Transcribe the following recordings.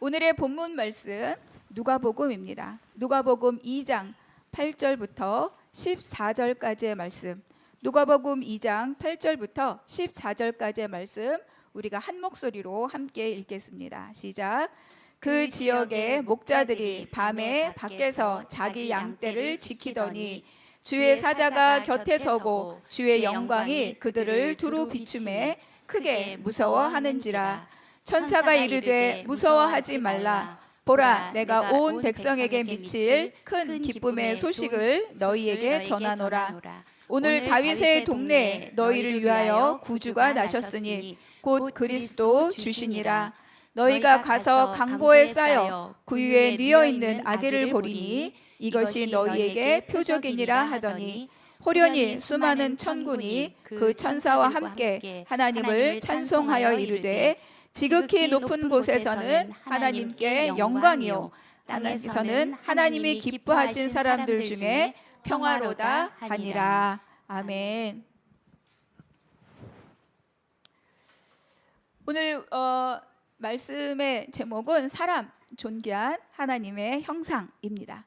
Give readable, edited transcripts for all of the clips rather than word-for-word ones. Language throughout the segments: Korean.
오늘의 본문 말씀 누가복음입니다. 누가복음 2장 8절부터 14절까지의 말씀. 누가복음 2장 8절부터 14절까지의 말씀 우리가 한 목소리로 함께 읽겠습니다. 시작. 그 지역의 목자들이 밤에 밖에서 자기 양떼를 지키더니 주의 사자가 곁에 서고 주의 영광이 그들을 두루 비추매 크게 무서워하는지라. 천사가 이르되 무서워하지 말라. 보라, 내가 온 백성에게 미칠 큰 기쁨의 소식을 너희에게 전하노라. 오늘 다윗의 동네에 너희를 위하여 구주가 나셨으니 곧 그리스도 주시니라. 너희가 가서 강보에 쌓여 그 위에 뉘어 있는 아기를 보리니 이것이 너희에게 표적이니라 하더니 호련히 수많은 천군이 그 천사와 함께 하나님을 찬송하여 이르되 지극히 높은 곳에서는 하나님께 영광이요 땅에서는 하나님이 기뻐하신 사람들 중에 평화로다 하니라. 아멘. 오늘 말씀의 제목은 사람 존귀한 하나님의 형상입니다.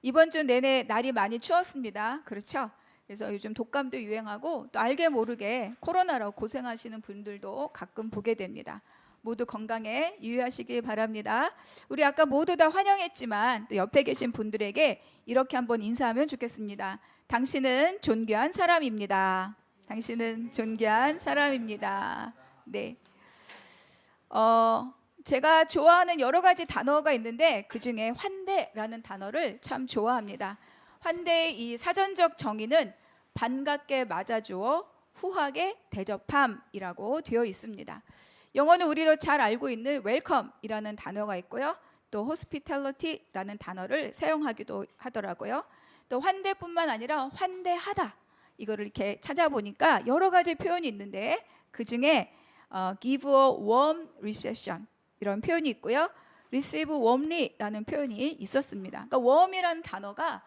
이번 주 내내 날이 많이 추웠습니다. 그렇죠? 그래서 요즘 독감도 유행하고 또 알게 모르게 코로나로 고생하시는 분들도 가끔 보게 됩니다. 모두 건강에 유의하시기 바랍니다. 우리 아까 모두 다 환영했지만 또 옆에 계신 분들에게 이렇게 한번 인사하면 좋겠습니다. 당신은 존귀한 사람입니다. 당신은 존귀한 사람입니다. 네. 제가 좋아하는 여러 가지 단어가 있는데 그 중에 환대라는 단어를 참 좋아합니다. 환대의 이 사전적 정의는 반갑게 맞아주어 후하게 대접함이라고 되어 있습니다. 영어는 우리도 잘 알고 있는 웰컴이라는 단어가 있고요. 또 hospitality라는 단어를 사용하기도 하더라고요. 또 환대뿐만 아니라 환대하다, 이거를 이렇게 찾아보니까 여러 가지 표현이 있는데 그 중에 give a warm reception 이런 표현이 있고요. receive warmly라는 표현이 있었습니다. 그러니까 warm이라는 단어가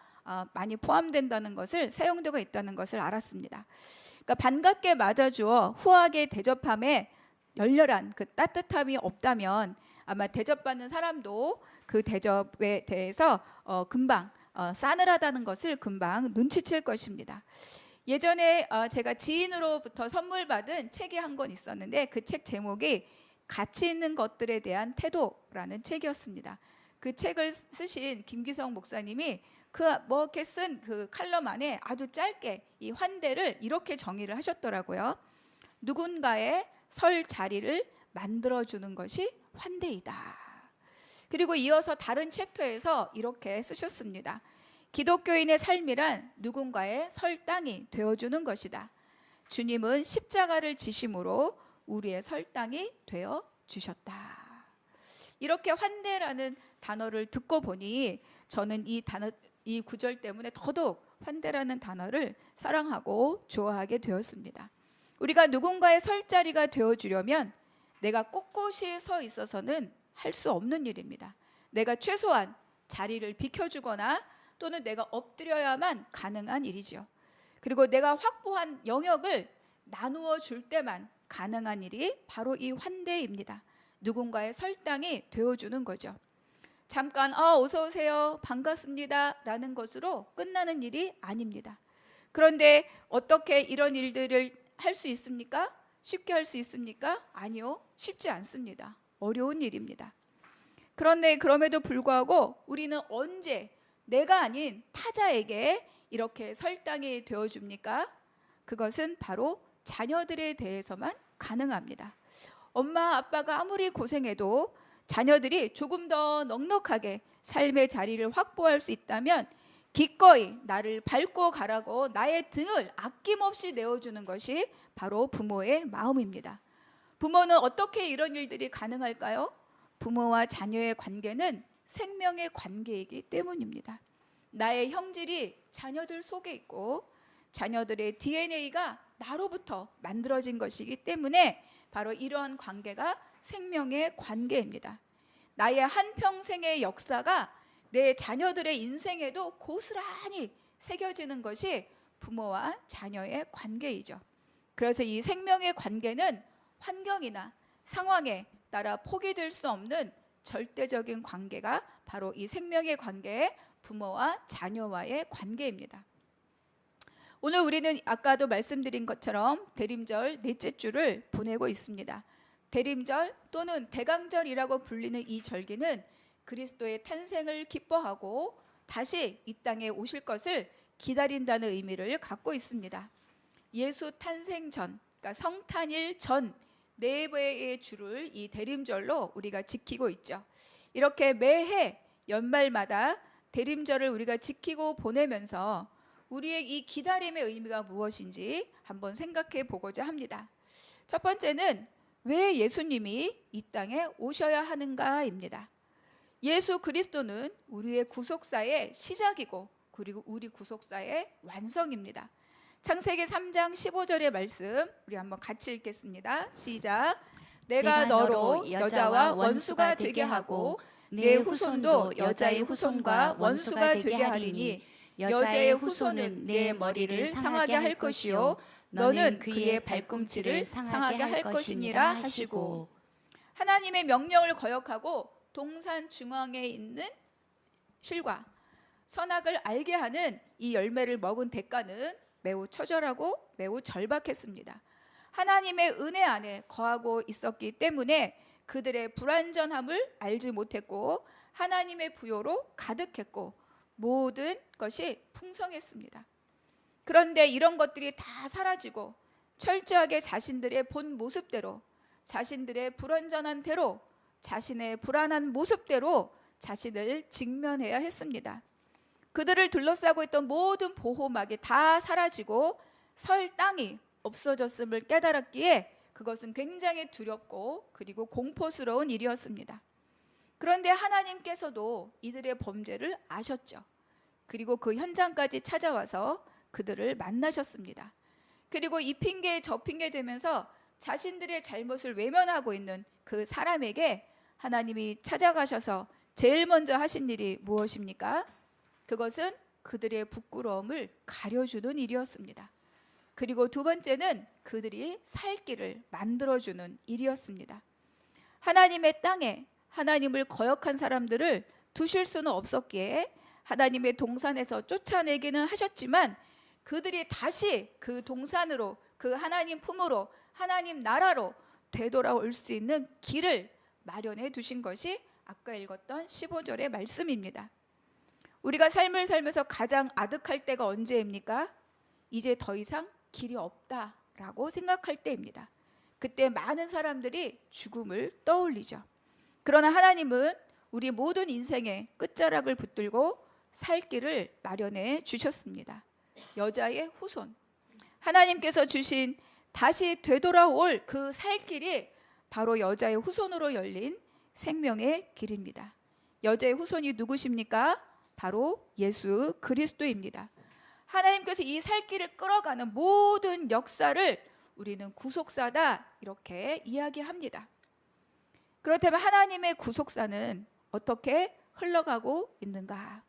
많이 포함된다는 것을, 사용되고 있다는 것을 알았습니다. 그러니까 반갑게 맞아주어 후하게 대접함에 열렬한 그 따뜻함이 없다면 아마 대접받는 사람도 그 대접에 대해서 금방 싸늘하다는 것을 금방 눈치챌 것입니다. 예전에 제가 지인으로부터 선물 받은 책이 한 권 있었는데 그 책 제목이 가치 있는 것들에 대한 태도라는 책이었습니다. 그 책을 쓰신 김기성 목사님이 이렇게 쓴 그 칼럼 안에 아주 짧게 이 환대를 이렇게 정의를 하셨더라고요. 누군가의 설 자리를 만들어주는 것이 환대이다. 그리고 이어서 다른 챕터에서 이렇게 쓰셨습니다. 기독교인의 삶이란 누군가의 설 땅이 되어주는 것이다. 주님은 십자가를 지심으로 우리의 설 땅이 되어 주셨다. 이렇게 환대라는 단어를 듣고 보니 저는 이 구절 때문에 더더욱 환대라는 단어를 사랑하고 좋아하게 되었습니다. 우리가 누군가의 설 자리가 되어주려면 내가 꼿꼿이 서 있어서는 할 수 없는 일입니다. 내가 최소한 자리를 비켜주거나 또는 내가 엎드려야만 가능한 일이죠. 그리고 내가 확보한 영역을 나누어 줄 때만 가능한 일이 바로 이 환대입니다. 누군가의 설당이 되어주는 거죠. 잠깐 어서 오세요, 반갑습니다 라는 것으로 끝나는 일이 아닙니다. 그런데 어떻게 이런 일들을 할 수 있습니까? 쉽게 할 수 있습니까? 아니요, 쉽지 않습니다. 어려운 일입니다. 그런데 그럼에도 불구하고 우리는 언제 내가 아닌 타자에게 이렇게 설당이 되어줍니까? 그것은 바로 자녀들에 대해서만 가능합니다. 엄마 아빠가 아무리 고생해도 자녀들이 조금 더 넉넉하게 삶의 자리를 확보할 수 있다면 기꺼이 나를 밟고 가라고 나의 등을 아낌없이 내어주는 것이 바로 부모의 마음입니다. 부모는 어떻게 이런 일들이 가능할까요? 부모와 자녀의 관계는 생명의 관계이기 때문입니다. 나의 형질이 자녀들 속에 있고 자녀들의 DNA가 나로부터 만들어진 것이기 때문에 바로 이러한 관계가 생명의 관계입니다. 나의 한평생의 역사가 내 자녀들의 인생에도 고스란히 새겨지는 것이 부모와 자녀의 관계이죠. 그래서 이 생명의 관계는 환경이나 상황에 따라 포기될 수 없는 절대적인 관계가 바로 이 생명의 관계, 부모와 자녀와의 관계입니다. 오늘 우리는 아까도 말씀드린 것처럼 대림절 넷째 주를 보내고 있습니다. 대림절 또는 대강절이라고 불리는 이 절기는 그리스도의 탄생을 기뻐하고 다시 이 땅에 오실 것을 기다린다는 의미를 갖고 있습니다. 예수 탄생 전, 그러니까 성탄일 전 4배의 주를 이 대림절로 우리가 지키고 있죠. 이렇게 매해 연말마다 대림절을 우리가 지키고 보내면서 우리의 이 기다림의 의미가 무엇인지 한번 생각해 보고자 합니다. 첫 번째는 왜 예수님이 이 땅에 오셔야 하는가입니다. 예수 그리스도는 우리의 구속사의 시작이고 그리고 우리 구속사의 완성입니다. 창세기 3장 15절의 말씀 우리 한번 같이 읽겠습니다. 시작. 내가 너로 여자와 원수가 되게 하고 내 후손도 여자의 후손과 원수가 되게 하리니 여자의 후손은 내 머리를 상하게 할 것이요 너는 그의 발꿈치를 상하게 할 것이니라 하시고, 하나님의 명령을 거역하고 동산 중앙에 있는 실과 선악을 알게 하는 이 열매를 먹은 대가는 매우 처절하고 매우 절박했습니다. 하나님의 은혜 안에 거하고 있었기 때문에 그들의 불완전함을 알지 못했고 하나님의 부요로 가득했고 모든 것이 풍성했습니다. 그런데 이런 것들이 다 사라지고 철저하게 자신들의 본 모습대로, 자신들의 불완전한 대로, 자신의 불안한 모습대로 자신을 직면해야 했습니다. 그들을 둘러싸고 있던 모든 보호막이 다 사라지고 설 땅이 없어졌음을 깨달았기에 그것은 굉장히 두렵고 그리고 공포스러운 일이었습니다. 그런데 하나님께서도 이들의 범죄를 아셨죠. 그리고 그 현장까지 찾아와서 그들을 만나셨습니다. 그리고 이 핑계 저 핑계 되면서 자신들의 잘못을 외면하고 있는 그 사람에게 하나님이 찾아가셔서 제일 먼저 하신 일이 무엇입니까? 그것은 그들의 부끄러움을 가려주는 일이었습니다. 그리고 두 번째는 그들이 살 길을 만들어주는 일이었습니다. 하나님의 땅에 하나님을 거역한 사람들을 두실 수는 없었기에 하나님의 동산에서 쫓아내기는 하셨지만 그들이 다시 그 동산으로, 그 하나님 품으로, 하나님 나라로 되돌아올 수 있는 길을 마련해 두신 것이 아까 읽었던 15절의 말씀입니다. 우리가 삶을 살면서 가장 아득할 때가 언제입니까? 이제 더 이상 길이 없다라고 생각할 때입니다. 그때 많은 사람들이 죽음을 떠올리죠. 그러나 하나님은 우리 모든 인생의 끝자락을 붙들고 살 길을 마련해 주셨습니다. 여자의 후손, 하나님께서 주신 다시 되돌아올 그 살 길이 바로 여자의 후손으로 열린 생명의 길입니다. 여자의 후손이 누구십니까? 바로 예수 그리스도입니다. 하나님께서 이 살 길을 끌어가는 모든 역사를 우리는 구속사다 이렇게 이야기합니다. 그렇다면 하나님의 구속사는 어떻게 흘러가고 있는가?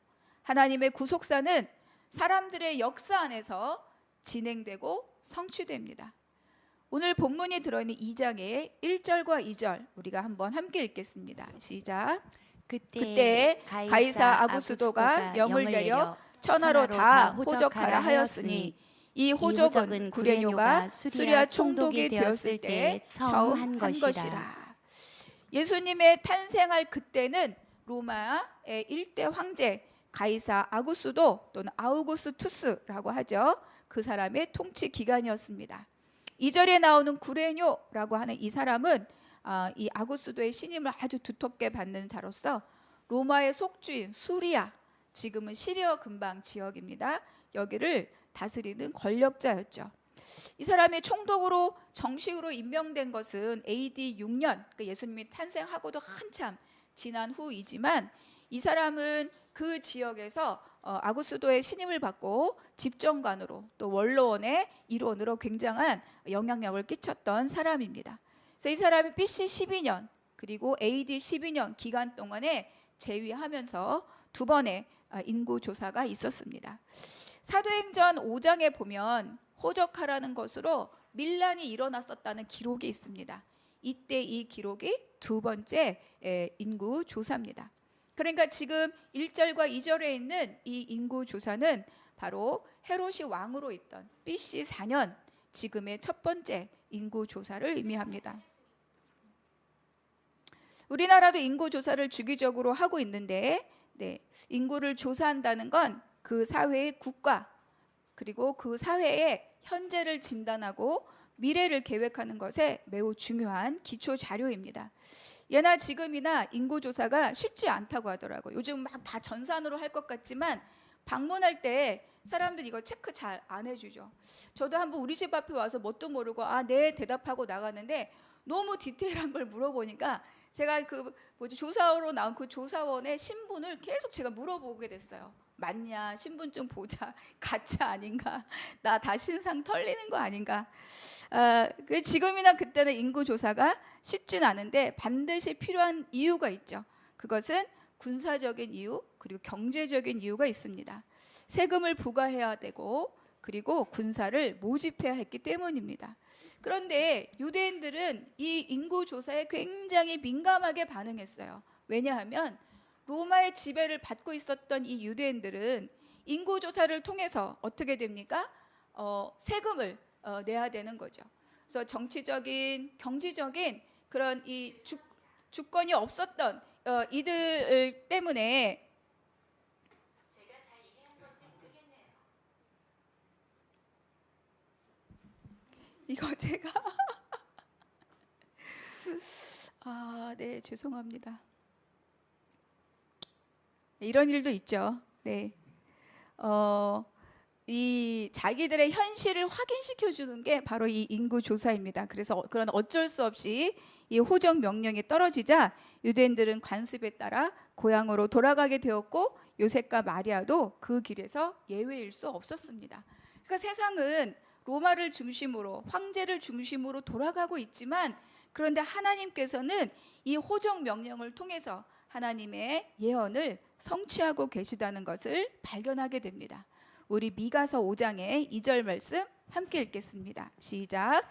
하나님의 구속사는 사람들의 역사 안에서 진행되고 성취됩니다. 오늘 본문이 들어있는 2장의 1절과 2절 우리가 한번 함께 읽겠습니다. 시작. 그때 가이사 아구스도가 영을 내려 천하로 다 호적하라 하였으니 이 호적은 구레뇨가 수리아 총독이 되었을 때 처음 한 것이라. 예수님의 탄생할 그때는 로마의 일대 황제 가이사 아구스도 또는 아우구스투스라고 하죠. 그 사람의 통치 기간이었습니다. 2절에 나오는 구레뇨라고 하는 이 사람은 이 아구스도의 신임을 아주 두텁게 받는 자로서 로마의 속주인 수리아, 지금은 시리아 근방 지역입니다. 여기를 다스리는 권력자였죠. 이 사람이 총독으로 정식으로 임명된 것은 AD 6년, 그러니까 예수님이 탄생하고도 한참 지난 후이지만 이 사람은 그 지역에서 아구스도의 신임을 받고 집정관으로 또 원로원의 일원으로 굉장한 영향력을 끼쳤던 사람입니다. 그래서 이 사람이 BC 12년 그리고 AD 12년 기간 동안에 재위하면서 두 번의 인구 조사가 있었습니다. 사도행전 5장에 보면 호적하라는 것으로 밀란이 일어났었다는 기록이 있습니다. 이때 이 기록이 두 번째 인구 조사입니다. 그러니까 지금 1절과 2절에 있는 이 인구 조사는 바로 헤롯이 왕으로 있던 BC 4년 지금의 첫 번째 인구 조사를 의미합니다. 우리나라도 인구 조사를 주기적으로 하고 있는데 인구를 조사한다는 건 그 사회의 국가 그리고 그 사회의 현재를 진단하고 미래를 계획하는 것에 매우 중요한 기초 자료입니다. 예나 지금이나 인구 조사가 쉽지 않다고 하더라고요. 요즘 막 다 전산으로 할 것 같지만 방문할 때 사람들이 이거 체크 잘 안 해주죠. 저도 한번 우리 집 앞에 와서 뭣도 모르고 네 대답하고 나갔는데 너무 디테일한 걸 물어보니까 제가 조사로 나온 그 조사원의 신분을 계속 제가 물어보게 됐어요. 맞냐? 신분증 보자. 가짜 아닌가? 나 다 신상 털리는 거 아닌가? 지금이나 그때는 인구 조사가 쉽진 않은데 반드시 필요한 이유가 있죠. 그것은 군사적인 이유 그리고 경제적인 이유가 있습니다. 세금을 부과해야 되고 그리고 군사를 모집해야 했기 때문입니다. 그런데 유대인들은 이 인구 조사에 굉장히 민감하게 반응했어요. 왜냐하면 로마의 지배를 받고 있었던 이 유대인들은 인구 조사를 통해서 어떻게 됩니까? 세금을 내야 되는 거죠. 그래서 정치적인, 경제적인 그런 이 주권이 없었던 이들 때문에 제가 잘 이해한 건지 모르겠네요. 이거 제가 네, 죄송합니다. 이런 일도 있죠. 네. 이 자기들의 현실을 확인시켜 주는 게 바로 이 인구 조사입니다. 그래서 그런 어쩔 수 없이 이 호정 명령이 떨어지자 유대인들은 관습에 따라 고향으로 돌아가게 되었고 요셉과 마리아도 그 길에서 예외일 수 없었습니다. 그러니까 세상은 로마를 중심으로 황제를 중심으로 돌아가고 있지만 그런데 하나님께서는 이 호정 명령을 통해서 하나님의 예언을 성취하고 계시다는 것을 발견하게 됩니다. 우리 미가서 5장의 2절 말씀 함께 읽겠습니다. 시작.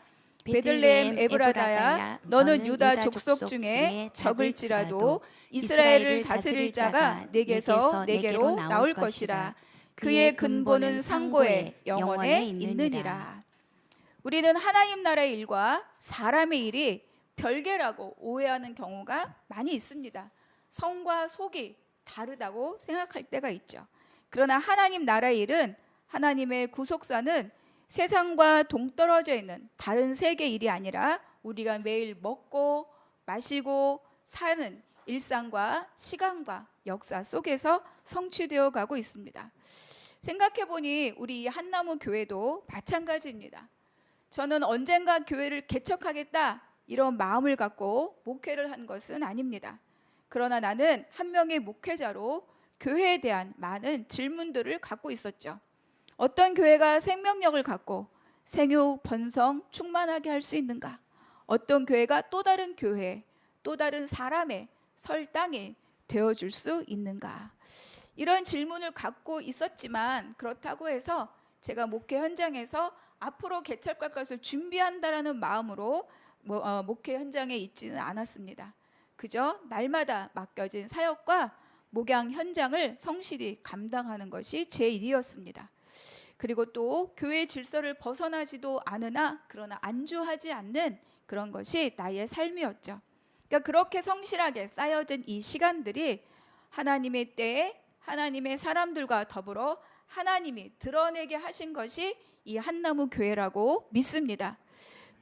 베들레헴 에브라다야 너는 유다 족속 중에 적을지라도 이스라엘을 다스릴 자가 내게서 내게로 나올 것이라. 그의 근본은 상고에 영원에 있느니라. 우리는 하나님 나라의 일과 사람의 일이 별개라고 오해하는 경우가 많이 있습니다. 성과 속이 다르다고 생각할 때가 있죠. 그러나 하나님 나라의 일은 하나님의 구속사는 세상과 동떨어져 있는 다른 세계 일이 아니라 우리가 매일 먹고 마시고 사는 일상과 시간과 역사 속에서 성취되어 가고 있습니다. 생각해보니 우리 한나무 교회도 마찬가지입니다. 저는 언젠가 교회를 개척하겠다 이런 마음을 갖고 목회를 한 것은 아닙니다. 그러나 나는 한 명의 목회자로 교회에 대한 많은 질문들을 갖고 있었죠. 어떤 교회가 생명력을 갖고 생육, 번성, 충만하게 할 수 있는가? 어떤 교회가 또 다른 교회, 또 다른 사람의 설 땅이 되어줄 수 있는가? 이런 질문을 갖고 있었지만 그렇다고 해서 제가 목회 현장에서 앞으로 개척할 것을 준비한다라는 마음으로 목회 현장에 있지는 않았습니다. 그저 날마다 맡겨진 사역과 목양 현장을 성실히 감당하는 것이 제 일이었습니다. 그리고 또 교회 질서를 벗어나지도 않으나 그러나 안주하지 않는 그런 것이 나의 삶이었죠. 그러니까 그렇게 성실하게 쌓여진 이 시간들이 하나님의 때에 하나님의 사람들과 더불어 하나님이 드러내게 하신 것이 이 한나무 교회라고 믿습니다.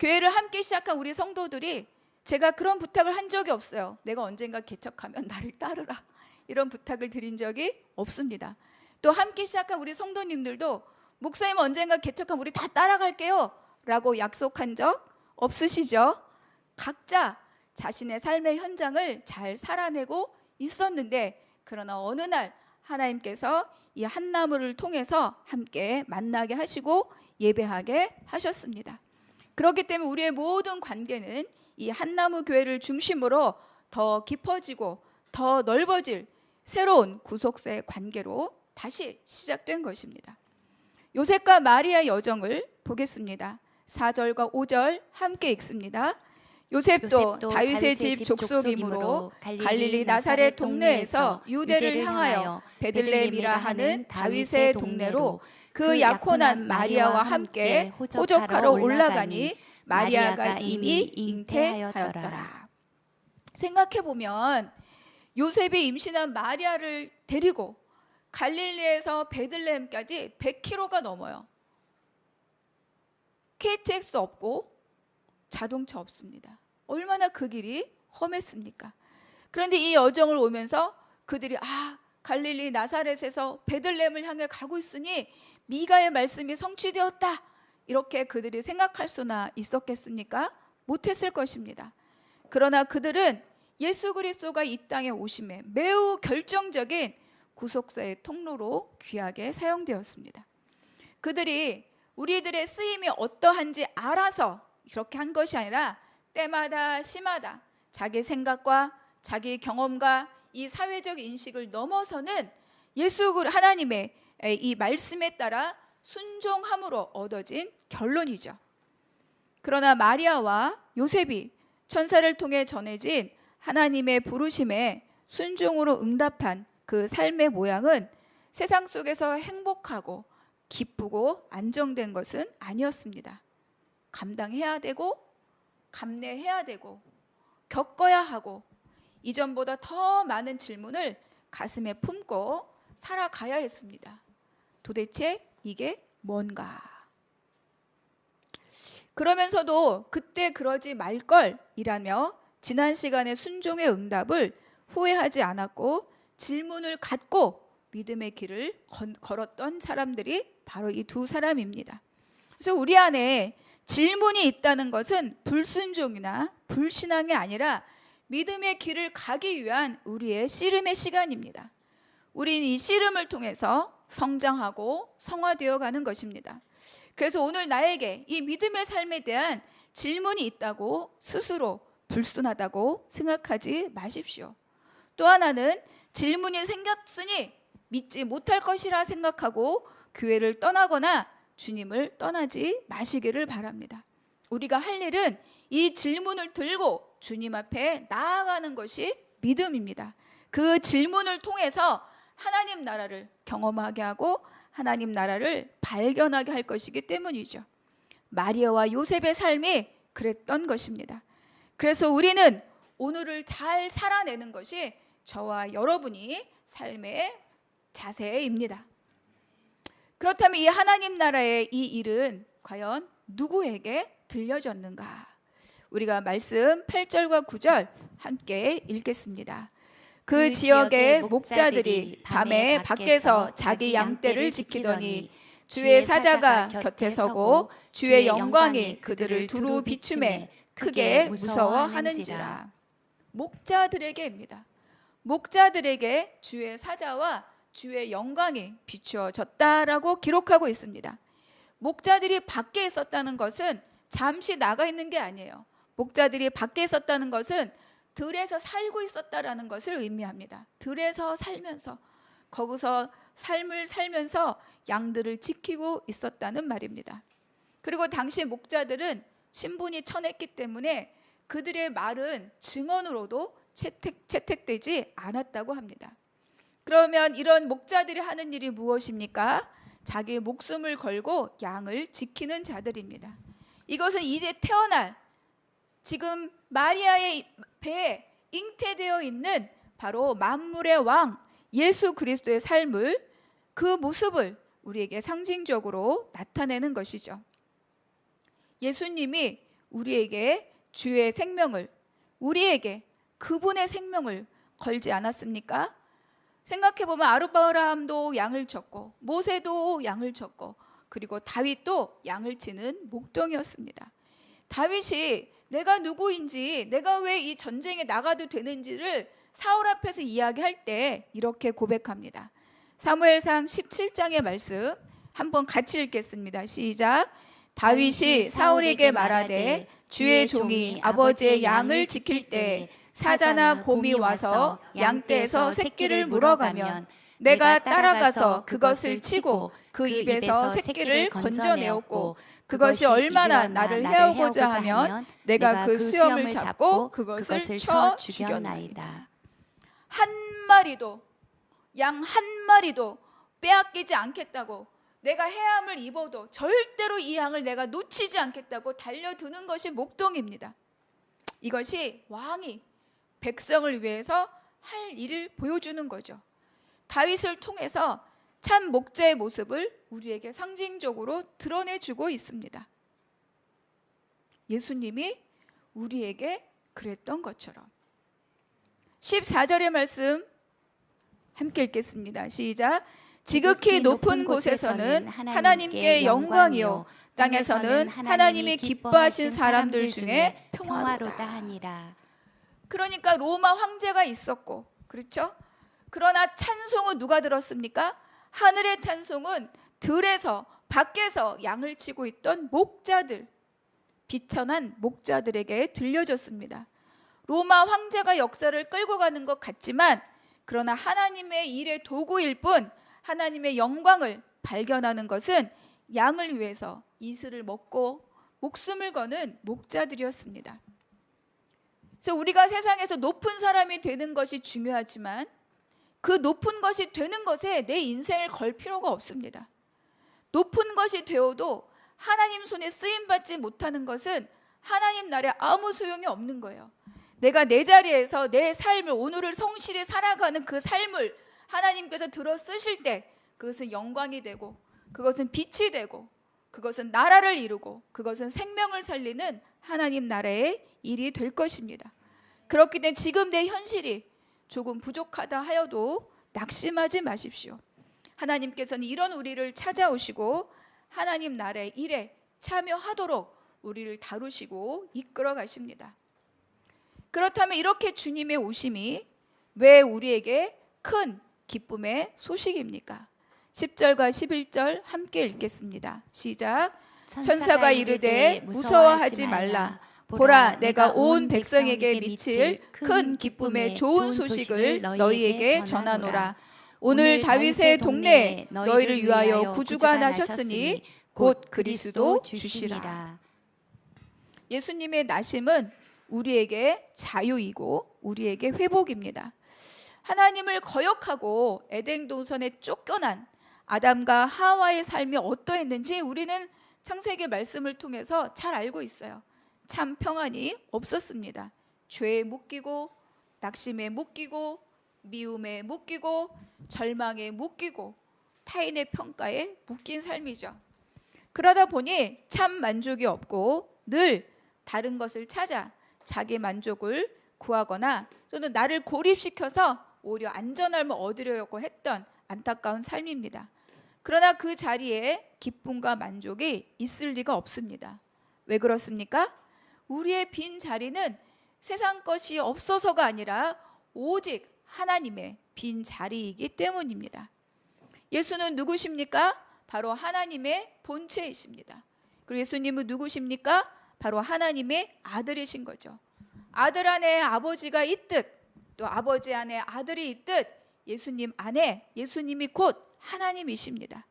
교회를 함께 시작한 우리 성도들이 제가 그런 부탁을 한 적이 없어요. 내가 언젠가 개척하면 나를 따르라. 이런 부탁을 드린 적이 없습니다. 또 함께 시작한 우리 성도님들도 목사님 언젠가 개척하면 우리 다 따라갈게요 라고 약속한 적 없으시죠? 각자 자신의 삶의 현장을 잘 살아내고 있었는데 그러나 어느 날 하나님께서 이 한나무를 통해서 함께 만나게 하시고 예배하게 하셨습니다. 그렇기 때문에 우리의 모든 관계는 이 한나무 교회를 중심으로 더 깊어지고 더 넓어질 새로운 구속사의 관계로 다시 시작된 것입니다. 요셉과 마리아의 여정을 보겠습니다. 4절과 5절 함께 읽습니다. 요셉도 다윗의 집 족속이므로 갈릴리 나사렛 동네에서 유대를 향하여 베들레헴이라 하는 다윗의 동네로 그 약혼한 마리아와 함께 호적하러 올라가니 마리아가 이미 잉태하였더라. 생각해 보면 요셉이 임신한 마리아를 데리고 갈릴리에서 베들레헴까지 100km가 넘어요. KTX 없고 자동차 없습니다. 얼마나 그 길이 험했습니까? 그런데 이 여정을 오면서 그들이 갈릴리 나사렛에서 베들레헴을 향해 가고 있으니 미가의 말씀이 성취되었다, 이렇게 그들이 생각할 수나 있었겠습니까? 못했을 것입니다. 그러나 그들은 예수 그리스도가 이 땅에 오심에 매우 결정적인 구속사의 통로로 귀하게 사용되었습니다. 그들이 우리들의 쓰임이 어떠한지 알아서 이렇게 한 것이 아니라 때마다 시마다 자기 생각과 자기 경험과 이 사회적 인식을 넘어서는 하나님의 이 말씀에 따라 순종함으로 얻어진 결론이죠. 그러나 마리아와 요셉이 천사를 통해 전해진 하나님의 부르심에 순종으로 응답한 그 삶의 모양은 세상 속에서 행복하고 기쁘고 안정된 것은 아니었습니다. 감당해야 되고 감내해야 되고 겪어야 하고 이전보다 더 많은 질문을 가슴에 품고 살아가야 했습니다. 도대체 이게 뭔가? 그러면서도 그때 그러지 말걸 이라며 지난 시간의 순종의 응답을 후회하지 않았고 질문을 갖고 믿음의 길을 걸었던 사람들이 바로 이 두 사람입니다. 그래서 우리 안에 질문이 있다는 것은 불순종이나 불신앙이 아니라 믿음의 길을 가기 위한 우리의 씨름의 시간입니다. 우리는 이 씨름을 통해서 성장하고 성화되어 가는 것입니다. 그래서 오늘 나에게 이 믿음의 삶에 대한 질문이 있다고 스스로 불순하다고 생각하지 마십시오. 또 하나는 질문이 생겼으니 믿지 못할 것이라 생각하고 교회를 떠나거나 주님을 떠나지 마시기를 바랍니다. 우리가 할 일은 이 질문을 들고 주님 앞에 나아가는 것이 믿음입니다. 그 질문을 통해서 하나님 나라를 경험하게 하고 하나님 나라를 발견하게 할 것이기 때문이죠. 마리아와 요셉의 삶이 그랬던 것입니다. 그래서 우리는 오늘을 잘 살아내는 것이 저와 여러분이 삶의 자세입니다. 그렇다면 이 하나님 나라의 이 일은 과연 누구에게 들려졌는가? 우리가 말씀 8절과 9절 함께 읽겠습니다. 그 지역의 목자들이 밤에 밖에서 자기 양떼를 지키더니 주의 사자가 곁에 서고 주의 영광이 그들을 두루 비추매 크게 무서워하는지라. 목자들에게입니다. 목자들에게 주의 사자와 주의 영광이 비추어졌다라고 기록하고 있습니다. 목자들이 밖에 있었다는 것은 잠시 나가 있는 게 아니에요. 목자들이 밖에 있었다는 것은 들에서 살고 있었다라는 것을 의미합니다. 들에서 살면서 거기서 삶을 살면서 양들을 지키고 있었다는 말입니다. 그리고 당시 목자들은 신분이 천했기 때문에 그들의 말은 증언으로도 채택되지 않았다고 합니다. 그러면 이런 목자들이 하는 일이 무엇입니까? 자기 목숨을 걸고 양을 지키는 자들입니다. 이것은 이제 태어날 지금 마리아의 배에 잉태되어 있는 바로 만물의 왕 예수 그리스도의 삶을 그 모습을 우리에게 상징적으로 나타내는 것이죠. 예수님이 우리에게 주의 생명을 우리에게 그분의 생명을 걸지 않았습니까? 생각해보면 아브라함도 양을 쳤고 모세도 양을 쳤고 그리고 다윗도 양을 치는 목동이었습니다. 다윗이 내가 누구인지 내가 왜 이 전쟁에 나가도 되는지를 사울 앞에서 이야기할 때 이렇게 고백합니다. 사무엘상 17장의 말씀 한번 같이 읽겠습니다. 시작. 다윗이 사울에게 말하되 주의 종이 아버지의 양을 지킬 때 사자나 곰이 와서 양떼에서 새끼를 물어가면 내가 따라가서 그것을 치고 그 입에서 새끼를 건져내었고 그것이 얼마나 나를 해오고자 하면 내가 그 수염을 잡고 그것을 쳐 죽였나이다. 한 마리도, 양 한 마리도 빼앗기지 않겠다고, 내가 해함을 입어도 절대로 이 양을 내가 놓치지 않겠다고 달려드는 것이 목동입니다. 이것이 왕이 백성을 위해서 할 일을 보여주는 거죠. 다윗을 통해서 참 목자의 모습을 우리에게 상징적으로 드러내주고 있습니다. 예수님이 우리에게 그랬던 것처럼. 14절의 말씀 함께 읽겠습니다. 시작. 지극히 높은 곳에서는 하나님께 영광이요 땅에서는 하나님이 기뻐하신 사람들 중에 평화로다 하니라. 그러니까 로마 황제가 있었고, 그렇죠? 그러나 찬송은 누가 들었습니까? 하늘의 찬송은 들에서 밖에서 양을 치고 있던 목자들, 비천한 목자들에게 들려졌습니다. 로마 황제가 역사를 끌고 가는 것 같지만, 그러나 하나님의 일의 도구일 뿐 하나님의 영광을 발견하는 것은 양을 위해서 이슬을 먹고 목숨을 거는 목자들이었습니다. 그래서 우리가 세상에서 높은 사람이 되는 것이 중요하지만 그 높은 것이 되는 것에 내 인생을 걸 필요가 없습니다. 높은 것이 되어도 하나님 손에 쓰임받지 못하는 것은 하나님 나라에 아무 소용이 없는 거예요. 내가 내 자리에서 내 삶을, 오늘을 성실히 살아가는 그 삶을 하나님께서 들어 쓰실 때 그것은 영광이 되고, 그것은 빛이 되고, 그것은 나라를 이루고, 그것은 생명을 살리는 하나님 나라의 일이 될 것입니다. 그렇기 때문에 지금 내 현실이 조금 부족하다 하여도 낙심하지 마십시오. 하나님께서는 이런 우리를 찾아오시고 하나님 나라의 일에 참여하도록 우리를 다루시고 이끌어 가십니다. 그렇다면 이렇게 주님의 오심이 왜 우리에게 큰 기쁨의 소식입니까? 10절과 11절 함께 읽겠습니다. 시작. 천사가 이르되 무서워하지 말라. 보라, 내가 온 백성에게 미칠 큰 기쁨의 좋은 소식을 너희에게 전하노라. 오늘 다윗의 동네에 너희를 위하여 구주가 나셨으니 곧 그리스도 주시라. 예수님의 나심은 우리에게 자유이고 우리에게 회복입니다. 하나님을 거역하고 에덴 동산에 쫓겨난 아담과 하와의 삶이 어떠했는지 우리는 창세기 말씀을 통해서 잘 알고 있어요. 참 평안이 없었습니다. 죄에 묶이고, 낙심에 묶이고, 미움에 묶이고, 절망에 묶이고, 타인의 평가에 묶인 삶이죠. 그러다 보니 참 만족이 없고 늘 다른 것을 찾아 자기 만족을 구하거나 또는 나를 고립시켜서 오히려 안전함을 얻으려고 했던 안타까운 삶입니다. 그러나 그 자리에 기쁨과 만족이 있을 리가 없습니다. 왜 그렇습니까? 우리의 빈 자리는 세상 것이 없어서가 아니라 오직 하나님의 빈 자리이기 때문입니다. 예수는 누구십니까? 바로 하나님의 본체이십니다. 그리고 예수님은 누구십니까? 바로 하나님의 아들이신 거죠. 아들 안에 아버지가 있듯 또 아버지 안에 아들이 있듯 예수님 안에 예수님이 곧 하나님이십니다.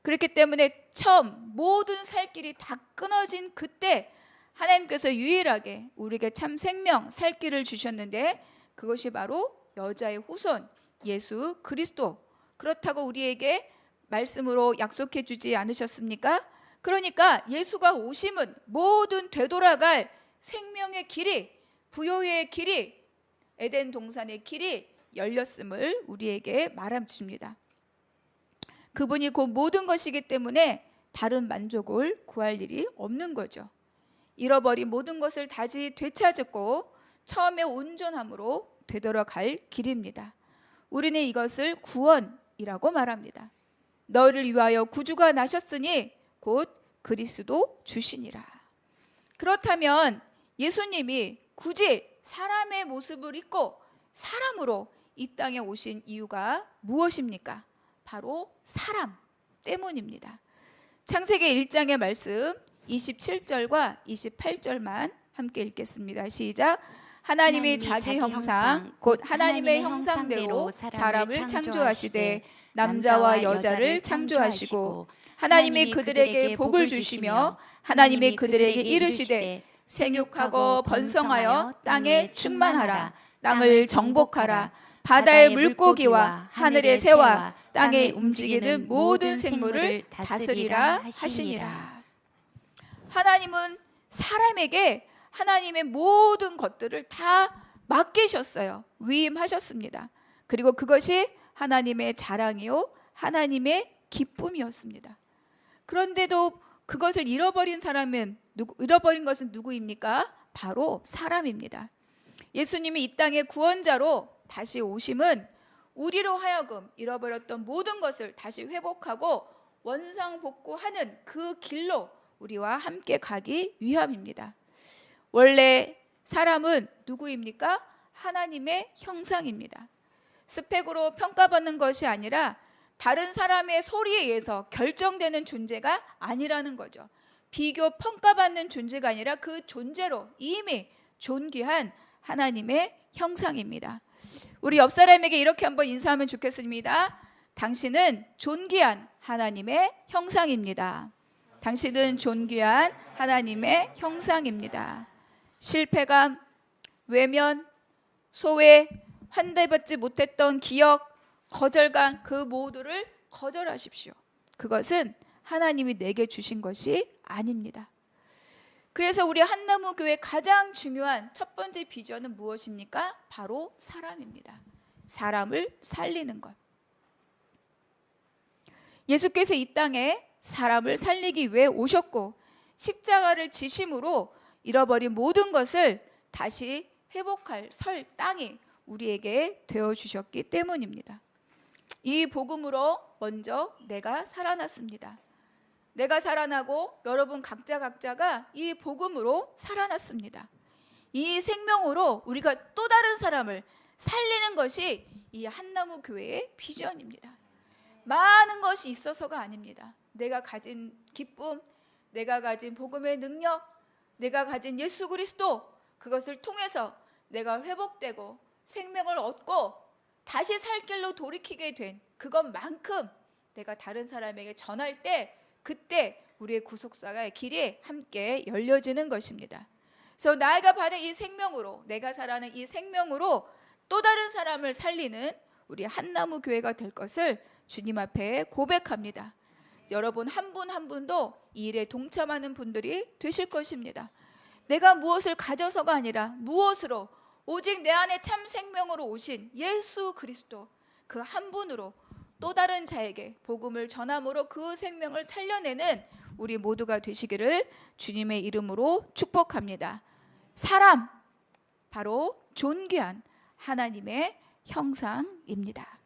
그렇기 때문에 처음 모든 살 길이 다 끊어진 그때 하나님께서 유일하게 우리에게 참 생명, 살 길을 주셨는데 그것이 바로 여자의 후손 예수 그리스도. 그렇다고 우리에게 말씀으로 약속해 주지 않으셨습니까? 그러니까 예수가 오심은 모든 되돌아갈 생명의 길이, 부요의 길이, 에덴 동산의 길이 열렸음을 우리에게 말해 줍니다. 그분이 곧 모든 것이기 때문에 다른 만족을 구할 일이 없는 거죠. 잃어버린 모든 것을 다시 되찾고 처음의 온전함으로 되돌아갈 길입니다. 우리는 이것을 구원이라고 말합니다. 너희를 위하여 구주가 나셨으니 곧 그리스도 주시니라. 그렇다면 예수님이 굳이 사람의 모습을 입고 사람으로 이 땅에 오신 이유가 무엇입니까? 바로 사람 때문입니다. 창세기 1장의 말씀 27절과 28절만 함께 읽겠습니다. 시작. 하나님이 자기 형상 곧 하나님의 형상대로 사람을 창조하시되 남자와 여자를 창조하시고 하나님이 그들에게 복을 주시며 하나님이 그들에게 이르시되 생육하고 번성하여 땅에 충만하라. 땅을 정복하라. 바다의 물고기와 하늘의 새와 땅에 움직이는 모든 생물을 다스리라 하시니라. 하나님은 사람에게 하나님의 모든 것들을 다 맡기셨어요. 위임하셨습니다. 그리고 그것이 하나님의 자랑이요 하나님의 기쁨이었습니다. 그런데도 그것을 잃어버린 것은 누구입니까? 바로 사람입니다. 예수님이 이 땅의 구원자로 다시 오심은 우리로 하여금 잃어버렸던 모든 것을 다시 회복하고 원상복구하는 그 길로 우리와 함께 가기 위함입니다. 원래 사람은 누구입니까? 하나님의 형상입니다. 스펙으로 평가받는 것이 아니라 다른 사람의 소리에 의해서 결정되는 존재가 아니라는 거죠. 비교 평가받는 존재가 아니라 그 존재로 이미 존귀한 하나님의 형상입니다. 우리 옆 사람에게 이렇게 한번 인사하면 좋겠습니다. 당신은 존귀한 하나님의 형상입니다. 당신은 존귀한 하나님의 형상입니다. 실패감, 외면, 소외, 환대받지 못했던 기억, 거절감 그 모두를 거절하십시오. 그것은 하나님이 내게 주신 것이 아닙니다. 그래서 우리 한나무교회 가장 중요한 첫 번째 비전은 무엇입니까? 바로 사람입니다. 사람을 살리는 것. 예수께서 이 땅에 사람을 살리기 위해 오셨고 십자가를 지심으로 잃어버린 모든 것을 다시 회복할 설 땅이 우리에게 되어주셨기 때문입니다. 이 복음으로 먼저 내가 살아났습니다. 내가 살아나고 여러분 각자가 이 복음으로 살아났습니다. 이 생명으로 우리가 또 다른 사람을 살리는 것이 이 한나무 교회의 비전입니다. 많은 것이 있어서가 아닙니다. 내가 가진 기쁨, 내가 가진 복음의 능력, 내가 가진 예수 그리스도, 그것을 통해서 내가 회복되고 생명을 얻고 다시 살 길로 돌이키게 된 그것만큼 내가 다른 사람에게 전할 때 그때 우리의 구속사의 길이 함께 열려지는 것입니다. 그래서 나이가 받은 이 생명으로, 내가 살아가는 이 생명으로 또 다른 사람을 살리는 우리 한나무 교회가 될 것을 주님 앞에 고백합니다. 여러분 한 분 한 분도 이 일에 동참하는 분들이 되실 것입니다. 내가 무엇을 가져서가 아니라 무엇으로, 오직 내 안에 참 생명으로 오신 예수 그리스도 그 한 분으로 또 다른 자에게 복음을 전함으로 그 생명을 살려내는 우리 모두가 되시기를 주님의 이름으로 축복합니다. 사람, 바로 존귀한 하나님의 형상입니다.